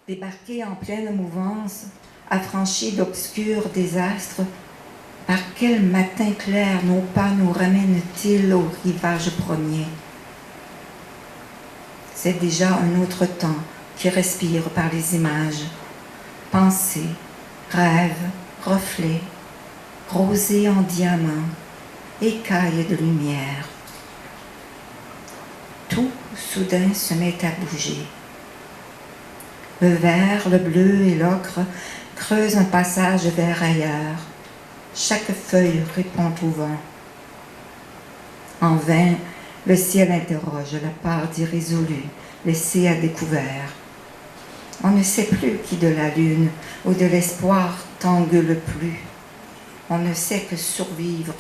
Débarqué en pleine mouvance, affranchi d'obscurs désastres, par quel matin clair nos pas nous ramènent-ils au rivage premier? C'est déjà un autre temps qui respire par les images, pensées, rêves, reflets, rosés en diamants, écailles de lumière. Tout soudain se met à bouger. Le vert, le bleu et l'ocre creusent un passage vers ailleurs. Chaque feuille répond au vent. En vain, le ciel interroge la part d'irrésolu laissée à découvert. On ne sait plus qui de la lune ou de l'espoir tangue le plus. On ne sait que survivre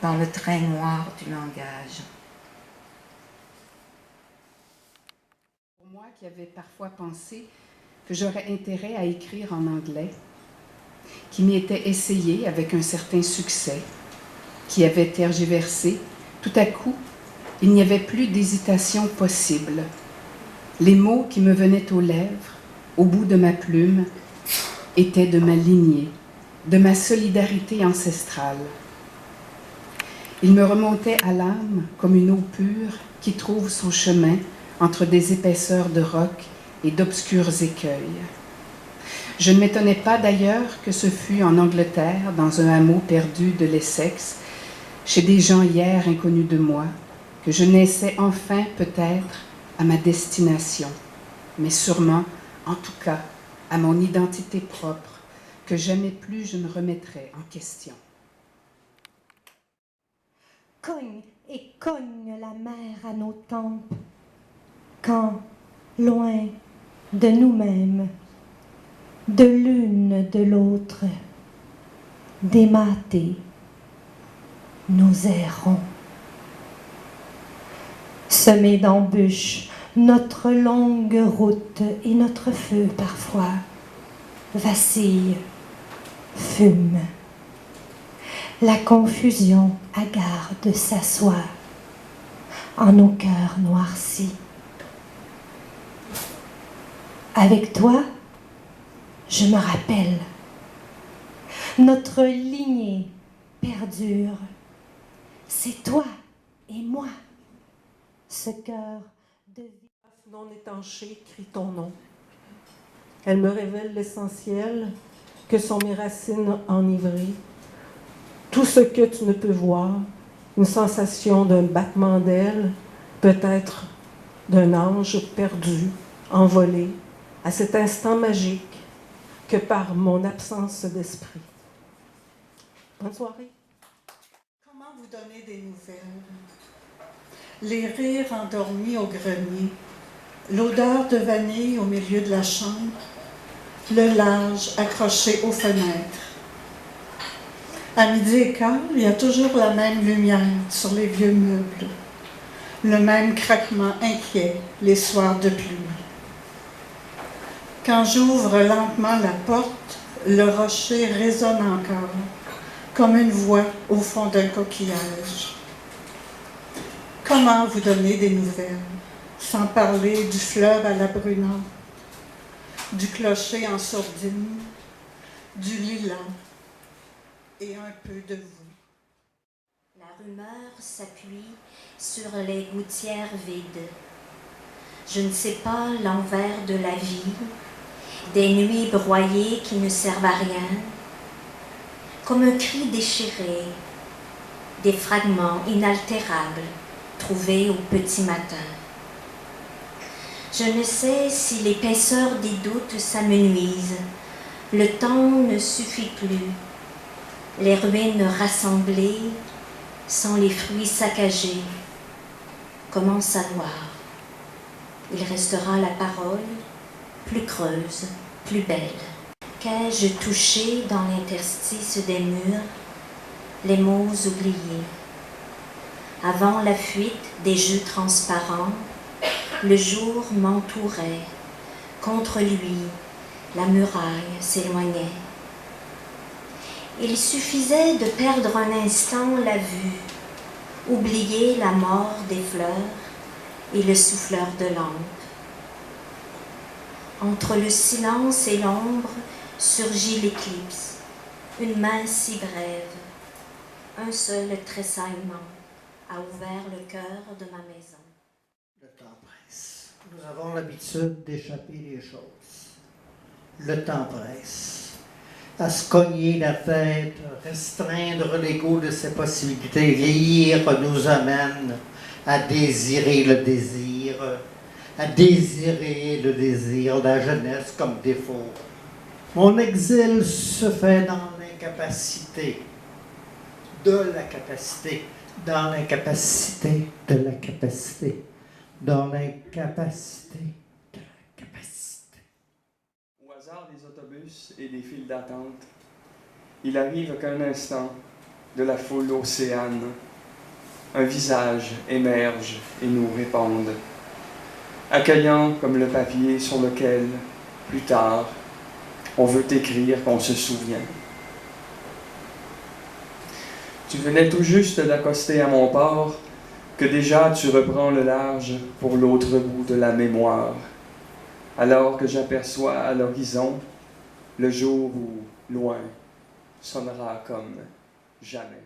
dans le train noir du langage. Pour moi qui avais parfois pensé que j'aurais intérêt à écrire en anglais, qui m'y était essayé avec un certain succès, qui avait tergiversé, tout à coup, il n'y avait plus d'hésitation possible. Les mots qui me venaient aux lèvres, au bout de ma plume, étaient de ma lignée, de ma solidarité ancestrale. Ils me remontaient à l'âme comme une eau pure qui trouve son chemin entre des épaisseurs de roc et d'obscurs écueils. Je ne m'étonnais pas d'ailleurs que ce fût en Angleterre, dans un hameau perdu de l'Essex, chez des gens hier inconnus de moi, que je naissais enfin peut-être à ma destination, mais sûrement, en tout cas, à mon identité propre, que jamais plus je ne remettrai en question. Cogne et cogne la mer à nos tempes, quand, loin de nous-mêmes, de l'une de l'autre, dématés, nous errons. Semés d'embûches, notre longue route et notre feu parfois vacille, fume. La confusion hagard de s'asseoir en nos cœurs noircis. Avec toi, je me rappelle, notre lignée perdure. C'est toi et moi, ce cœur de vie. Non étanché crie ton nom. Elle me révèle l'essentiel que sont mes racines enivrées. Tout ce que tu ne peux voir, une sensation d'un battement d'ailes, peut-être d'un ange perdu, envolé, à cet instant magique que par mon absence d'esprit. Bonne soirée. Comment vous donner des nouvelles? Les rires endormis au grenier, l'odeur de vanille au milieu de la chambre, le linge accroché aux fenêtres. À 12h15, il y a toujours la même lumière sur les vieux meubles, le même craquement inquiet les soirs de pluie. Quand j'ouvre lentement la porte, le rocher résonne encore, comme une voix au fond d'un coquillage. Comment vous donner des nouvelles, sans parler du fleuve à la brunante, du clocher en sourdine, du lilas et un peu de vous? La rumeur s'appuie sur les gouttières vides. Je ne sais pas l'envers de la vie, des nuits broyées qui ne servent à rien, comme un cri déchiré, des fragments inaltérables trouvés au petit matin. Je ne sais si l'épaisseur des doutes s'amenuise, le temps ne suffit plus, les ruines rassemblées sans les fruits saccagés. Comment savoir? Il restera la parole, plus creuse, plus belle. Qu'ai-je touché dans l'interstice des murs, les mots oubliés? Avant la fuite des jeux transparents, le jour m'entourait. Contre lui, la muraille s'éloignait. Il suffisait de perdre un instant la vue, oublier la mort des fleurs et le souffleur de lampe. Entre le silence et l'ombre surgit l'éclipse, une main si brève. Un seul tressaillement a ouvert le cœur de ma maison. Le temps presse. Nous avons l'habitude d'échapper des choses. Le temps presse. À se cogner la tête, restreindre l'ego de ses possibilités. Vieillir nous amène à désirer le désir, la jeunesse comme défaut. Mon exil se fait dans l'incapacité de la capacité, dans l'incapacité de la capacité, dans l'incapacité de la capacité. Au hasard des autobus et des files d'attente, il arrive qu'un instant, de la foule océane, un visage émerge et nous réponde, accueillant comme le papier sur lequel, plus tard, on veut écrire qu'on se souvient. Tu venais tout juste d'accoster à mon port, que déjà tu reprends le large pour l'autre bout de la mémoire, alors que j'aperçois à l'horizon le jour où, loin, sonnera comme jamais.